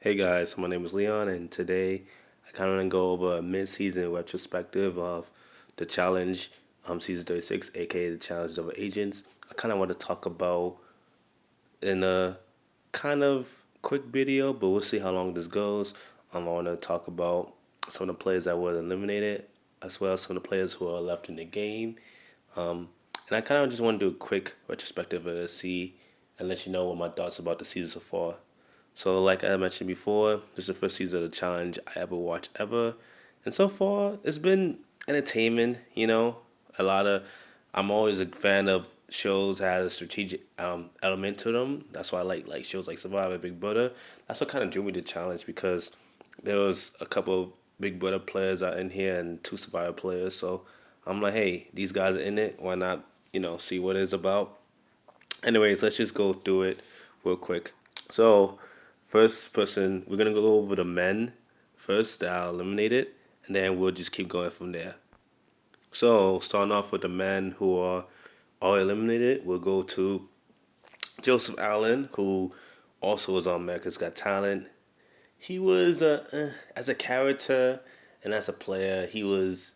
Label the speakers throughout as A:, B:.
A: Hey guys, my name is Leon, and today I kind of want to go over a mid-season retrospective of the challenge, season 36, aka the challenge of agents. I kind of want to talk about in a kind of quick video, but we'll see how long this goes. I want to talk about some of the players that were eliminated, as well as some of the players who are left in the game. Um, and I kind of just want to do a quick retrospective to see and let you know what my thoughts about the season so far. So, like I mentioned before, this is the first season of the challenge I ever watched ever, and so far it's been entertainment. A lot of I'm always a fan of shows that has a strategic element to them. That's why I like shows like Survivor, Big Brother. That's what kind of drew me to challenge because there was a couple of Big Brother players out in here and two Survivor players. So I'm like, hey, these guys are in it. Why not? See what it's about. Anyways, let's just go through it real quick. So, first person, we're gonna go over the men first that are eliminated, and then we'll just keep going from there. So, starting off with the men who are all eliminated, we'll go to Joseph Allen, who also was on America's Got Talent. He was as a character and as a player, he was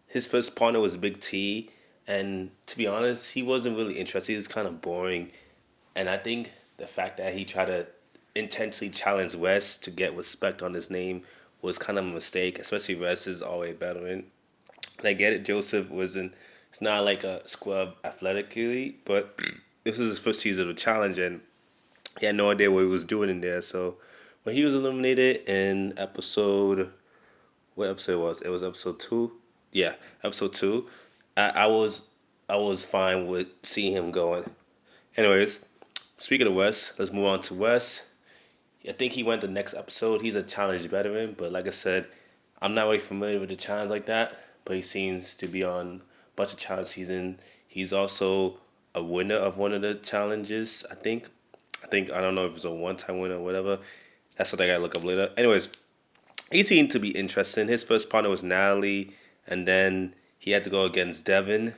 A: his first partner was Big T, and to be honest, he wasn't really interested. He was kind of boring, and I think the fact that he tried to intensely challenge Wes to get respect on his name was kind of a mistake, especially Wes is always veteran. And I get it, Joseph wasn't, it's not like a scrub athletically, but this is his first season of the challenge, and he had no idea what he was doing in there. So when he was eliminated in what episode was? It was episode two. Yeah, episode two. I was fine with seeing him going. Anyways, speaking of Wes, let's move on to Wes. I think he went the next episode. He's a challenge veteran, but like I said, I'm not really familiar with the challenge like that. But he seems to be on a bunch of challenge season. He's also a winner of one of the challenges. I don't know if it's a one-time winner or whatever. That's something I gotta look up later. Anyways, he seemed to be interesting. His first partner was Natalie, and then he had to go against Devin,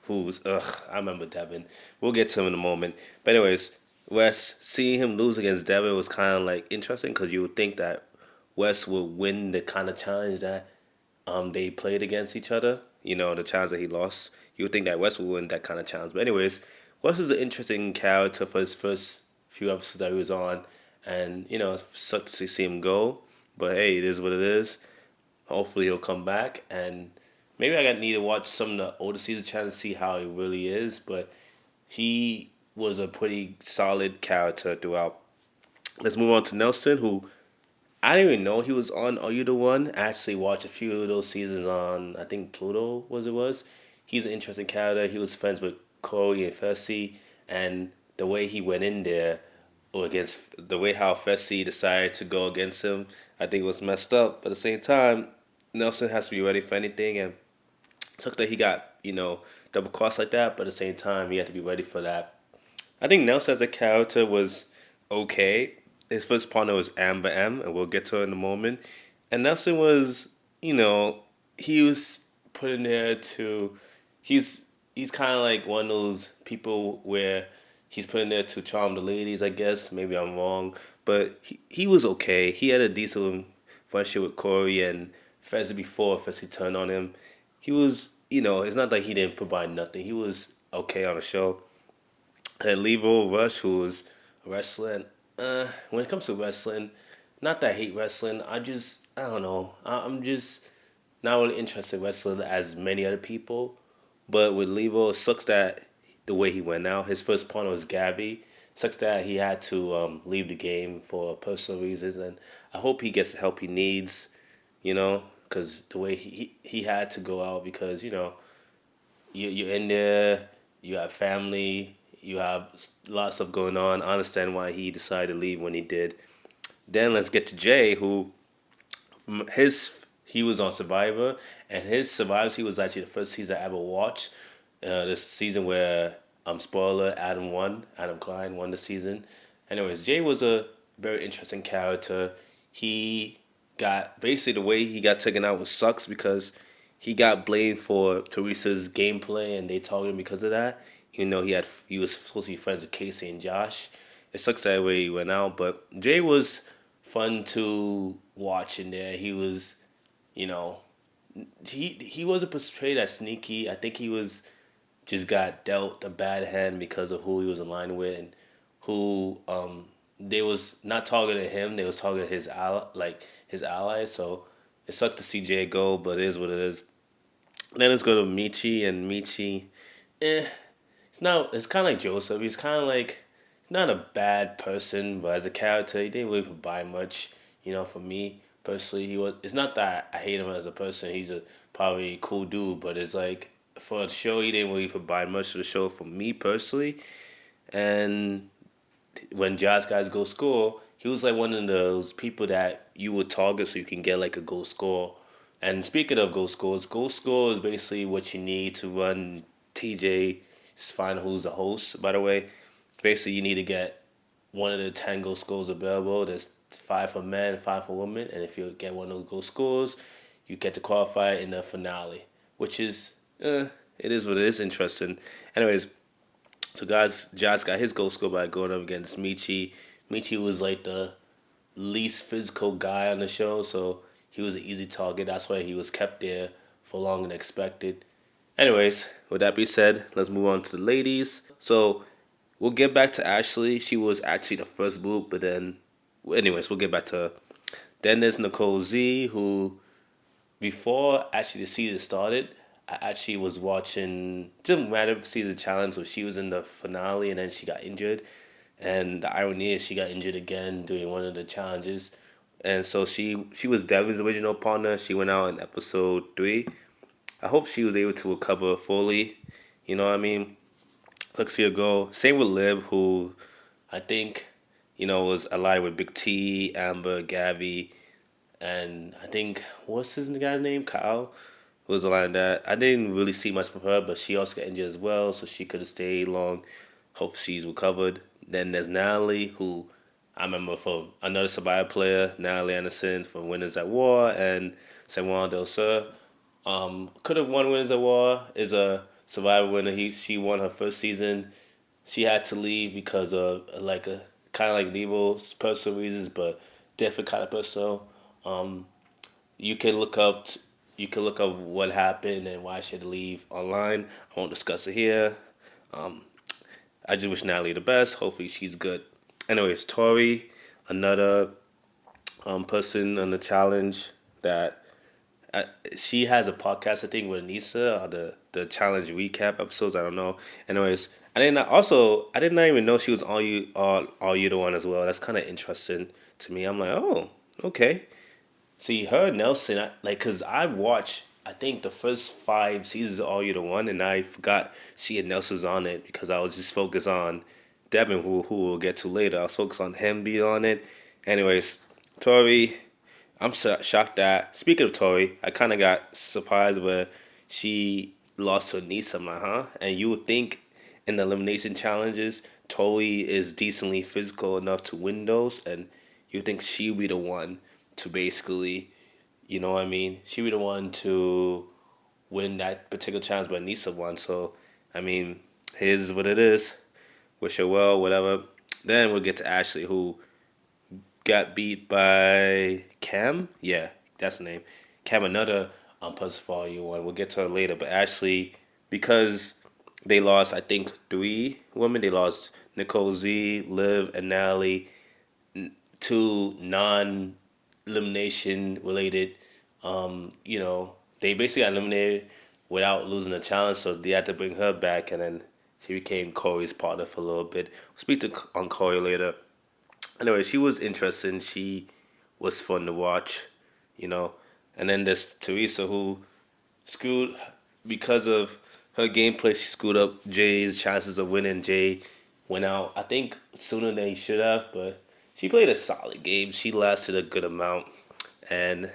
A: who's I remember Devin. We'll get to him in a moment. But anyways, Wes seeing him lose against Devin was kind of like interesting because you would think that Wes would win the kind of challenge that they played against each other. The challenge that he lost. You would think that Wes would win that kind of challenge. But anyways, Wes is an interesting character for his first few episodes that he was on, and it sucks to see him go. But hey, it is what it is. Hopefully he'll come back, and maybe I got need to watch some of the older seasons trying to see how he really is. But he was a pretty solid character throughout. Let's move on to Nelson, who I didn't even know he was on Are You the One? I actually watched a few of those seasons on, I think Pluto was. He's an interesting character. He was friends with Corey and Fessy, and the way he went in there or against the way how Fessy decided to go against him, I think was messed up. But at the same time, Nelson has to be ready for anything, and it sucked that he got, double crossed like that, but at the same time, he had to be ready for that. I think Nelson as a character was okay. His first partner was Amber M, and we'll get to her in a moment. And Nelson was, he was put in there to, he's he's kind of like one of those people where he's put in there to charm the ladies, I guess. Maybe I'm wrong, but he was okay. He had a decent friendship with Corey and Fezzi before Fezzi turned on him. He was, it's not like he didn't provide nothing. He was okay on the show. And Levo Rush, who was a wrestler. When it comes to wrestling, not that I hate wrestling. I don't know. I'm just not really interested in wrestling as many other people. But with Levo, it sucks that the way he went out. His first partner was Gabby. Sucks that he had to leave the game for personal reasons, and I hope he gets the help he needs. Because the way he had to go out because you're in there, you have family, you have lots of stuff going on. I understand why he decided to leave when he did. Then let's get to Jay, who he was on Survivor, and his Survivor he was actually the first season I ever watched. This season where spoiler Adam Klein won the season. Anyways, Jay was a very interesting character. He got basically the way he got taken out was sucks because he got blamed for Teresa's gameplay and they targeted him because of that. He was supposed to be friends with Casey and Josh. It sucks that way he went out, but Jay was fun to watch in there. He was, you know, he wasn't portrayed as sneaky. I think he was just got dealt a bad hand because of who he was aligned with and who they was not targeting him. They was targeting his allies. So it sucked to see Jay go, but it is what it is. Then let's go to Michi and Michi. Eh, it's not. It's kind of like Joseph. He's kind of like he's not a bad person, but as a character, he didn't really provide much. For me personally, he was. It's not that I hate him as a person. He's a probably a cool dude, but it's like for the show, he didn't really provide much to the show for me personally. And when Jazz guys go score, he was like one of those people that you would target so you can get like a goal score. And speaking of goal score is basically what you need to run TJ. Find who's the host, by the way. Basically, you need to get one of the 10 goal scores available. There's 5 for men, 5 for women. And if you get one of those goal scores, you get to qualify in the finale, which is, it is what it is. Interesting. Anyways, so guys, Jazz got his goal score by going up against Michi. Michi was like the least physical guy on the show, so he was an easy target. That's why he was kept there for longer than expected. Anyways, with that being said, let's move on to the ladies. So we'll get back to Ashley. She was actually the first boot, but then, anyways, we'll get back to her. Then there's Nicole Z, who before actually the season started, I actually was watching didn't matter see the challenge, so she was in the finale and then she got injured. And the irony is she got injured again doing one of the challenges. And so she was Devin's original partner. She went out in episode 3. I hope she was able to recover fully. You know what I mean? Let's see her go. Same with Lib, who I think, was allied with Big T, Amber, Gabby, and I think what's his guy's name? Kyle was a line of that. I didn't really see much from her, but she also got injured as well, so she could have stayed long. Hope she's recovered. Then there's Natalie, who I remember from another Survivor player, Natalie Anderson from Winners at War and Samuel Del Sur. Could have won Winners at War. Is a Survivor winner. She won her first season. She had to leave because of like a kind of like Nevo's personal reasons, but different kind of personal. Um, you can look up you can look up what happened and why she had to leave online. I won't discuss it here. Um, I just wish Natalie the best. Hopefully she's good. Anyways, Tori, another person on the challenge that uh, she has a podcast I think with Anissa or the challenge recap episodes. I don't know. Anyways, I did not even know she was all you the one as well. That's kind of interesting to me. I'm like, oh, okay. See, her Nelson, cause I watched, I think the first 5 seasons of All You the One, and I forgot she and Nelson was on it because I was just focused on Devin, who we'll get to later. I was focused on him being on it. Anyways, Tori, I'm shocked that, speaking of Tori, I kind of got surprised where she lost her niece. I'm like, huh? And you would think in the elimination challenges, Tori is decently physical enough to win those, and you think she would be the one to basically, you know what I mean? She be the one to win that particular challenge, but Nisa won. So, I mean, here's what it is. Wish her well, whatever. Then we'll get to Ashley, who got beat by Cam. Yeah, that's the name. Cam, another person for you one. We'll get to her later. But Ashley, because they lost, I think, 3 women. They lost Nicole Z, Liv, and Natalie. 2 non-elimination related. They basically got eliminated without losing the challenge, so they had to bring her back, and then she became Corey's partner for a little bit. We'll speak on Corey later. Anyway, she was interesting. She was fun to watch, you know. And then there's Teresa, who screwed because of her gameplay. She screwed up Jay's chances of winning. Jay went out, I think, sooner than he should have, but she played a solid game. She lasted a good amount, and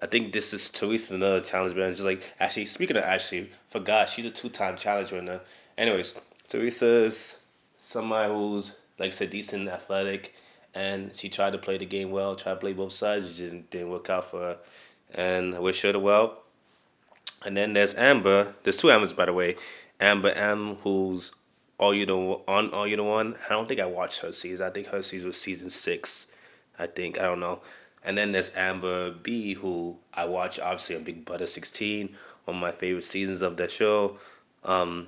A: I think this is Teresa, another challenge winner. Just like actually, speaking of Ashley, forgot she's a 2-time challenge winner. Anyways, Teresa is somebody who's like I said, decent, athletic, and she tried to play the game well. Tried to play both sides, it just didn't work out for her. And I wish her the well. And then there's Amber. There's 2 Ambers, by the way. Amber M, who's All You the One. I don't think I watched her season. I think her season was season 6. I think, I don't know. And then there's Amber B, who I watch obviously on Big Brother 16, one of my favorite seasons of that show. And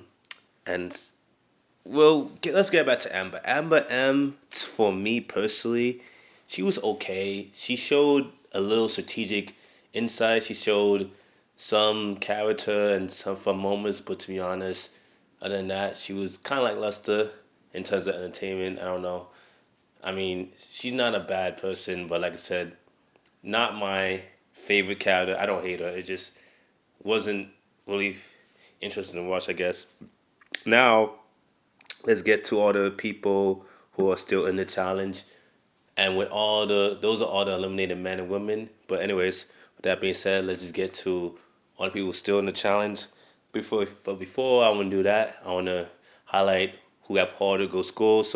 A: let's get back to Amber. Amber M, for me personally, she was okay. She showed a little strategic insight. She showed some character and some fun moments, but to be honest, other than that, she was kind of like Lester in terms of entertainment. I don't know. I mean, she's not a bad person, but like I said, not my favorite character. I don't hate her. It just wasn't really interesting to watch, I guess. Now, let's get to all the people who are still in the challenge. And with those are all the eliminated men and women. But anyways, with that being said, let's just get to all the people still in the challenge. Before I want to do that, I want to highlight who have harder goal scores.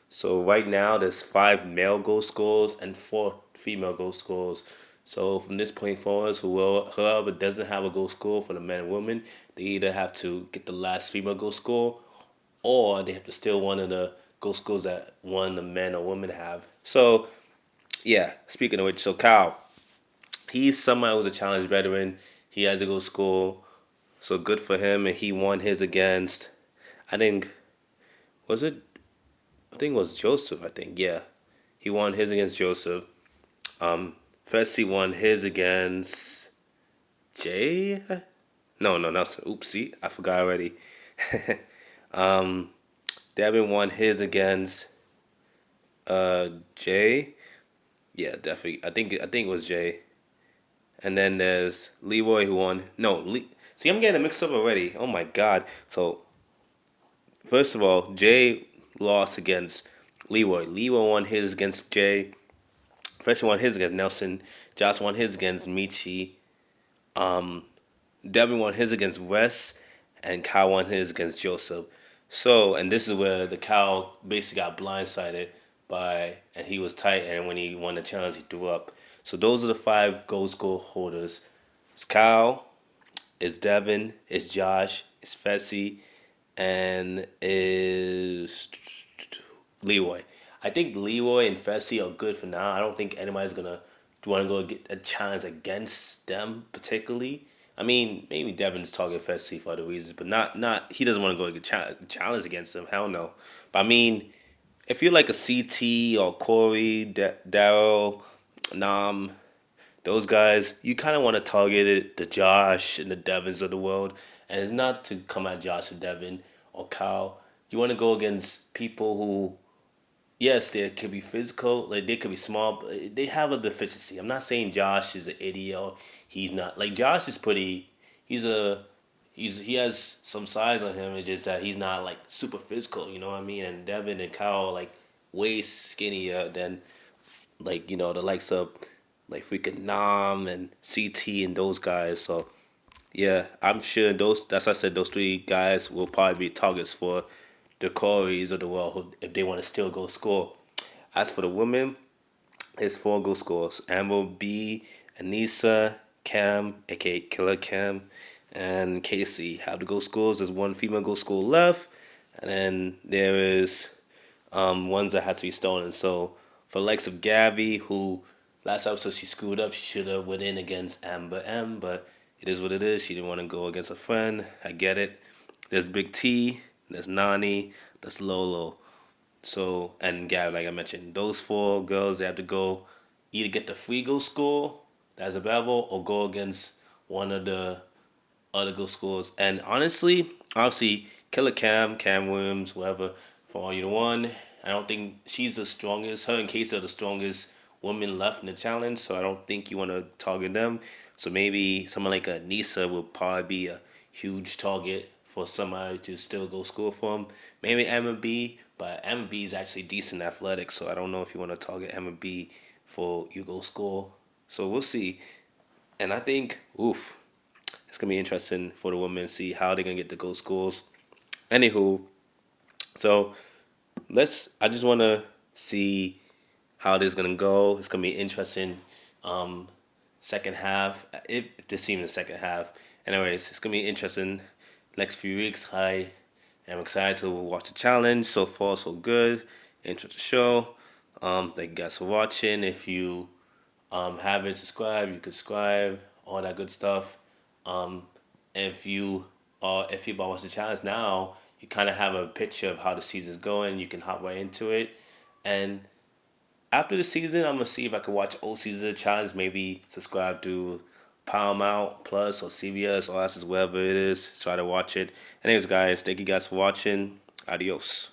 A: So right now there's 5 male goal scores and 4 female goal scores. So from this point forward, whoever doesn't have a goal score for the men and women, they either have to get the last female goal score, or they have to steal one of the goal scores that one of the men or women have. So yeah, speaking of which, so Kyle, he's somebody who's a challenge veteran. He has a goal score, so good for him. And he won his against, I think, was it? I think it was Joseph. I think, yeah, he won his against Joseph. Fessy won his against Jay. No, that's oopsie. I forgot already. Devin won his against Jay. Yeah, definitely. I think it was Jay. And then there's Leroy who won. No, see, I'm getting mixed up already. Oh my god. So first of all, Jay lost against Leroy. Leroy won his against Jay. First won his against Nelson. Josh won his against Michi. Devin won his against Wes, and Kyle won his against Joseph. So, and this is where the Kyle basically got blindsided and he was tight, and when he won the challenge, he threw up. So those are the 5 goal holders. It's Kyle, it's Devin, it's Josh, it's Fessy, and is Leroy. I think Leroy and Fessy are good for now. I don't think anybody's gonna want to go get a challenge against them particularly. I mean, maybe Devin's target Fessy for other reasons, but not he doesn't want to go get challenge against them. Hell no. But I mean, if you're like a CT or Corey, Daryl, Nam, those guys, you kind of want to target the Josh and the Devins of the world. And it's not to come at Josh or Devin or Kyle. You want to go against people who, yes, they could be physical, like they could be small, but they have a deficiency. I'm not saying Josh is an idiot or he's not. Like Josh is pretty, he's a, he has some size on him. It's just that he's not like super physical, you know what I mean? And Devin and Kyle are like way skinnier than like, the likes of like freaking Nam and CT and those guys. So yeah, I'm sure that's why I said those 3 guys will probably be targets for the Corys of the world if they want to still go score. As for the women, it's 4 goal scores. Amber B, Anissa, Cam, aka Killer Cam, and Casey have the goal scores. There's 1 female goal score left, and then there is ones that had to be stolen. So for the likes of Gabby, who last episode she screwed up, she should have went in against Amber M, but it is what it is. She didn't want to go against a friend. I get it. There's Big T, there's Nani, there's Lolo. So, and Gabby, like I mentioned, those 4 girls, they have to go either get the free goal score that's available or go against one of the other goal scores. And honestly, obviously, Killer Cam Williams, whatever, for all you the one, I don't think she's the strongest. Her and Casey are the strongest women left in the challenge, so I don't think you want to target them. So maybe someone like a Nisa will probably be a huge target for somebody to still go score for them. Maybe Emma B, but Emma B is actually decent athletic, so I don't know if you want to target Emma B for you go score. So we'll see. And I think, it's gonna be interesting for the women to see how they're gonna get the goal scores. Anywho, so I just wanna see how this is gonna go. It's gonna be interesting second half. If this team in the second half. Anyways, it's gonna be interesting next few weeks. I am excited to watch the challenge. So far so good. Intro to the show. Thank you guys for watching. If you haven't subscribed, you can subscribe, all that good stuff. Um, if you about watch the challenge now, you kind of have a picture of how the season's going. You can hop right into it, and after the season, I'm gonna see if I can watch old season of the challenge. Maybe subscribe to Paramount Plus or CBS or wherever it is. Try to watch it. Anyways, guys, thank you guys for watching. Adios.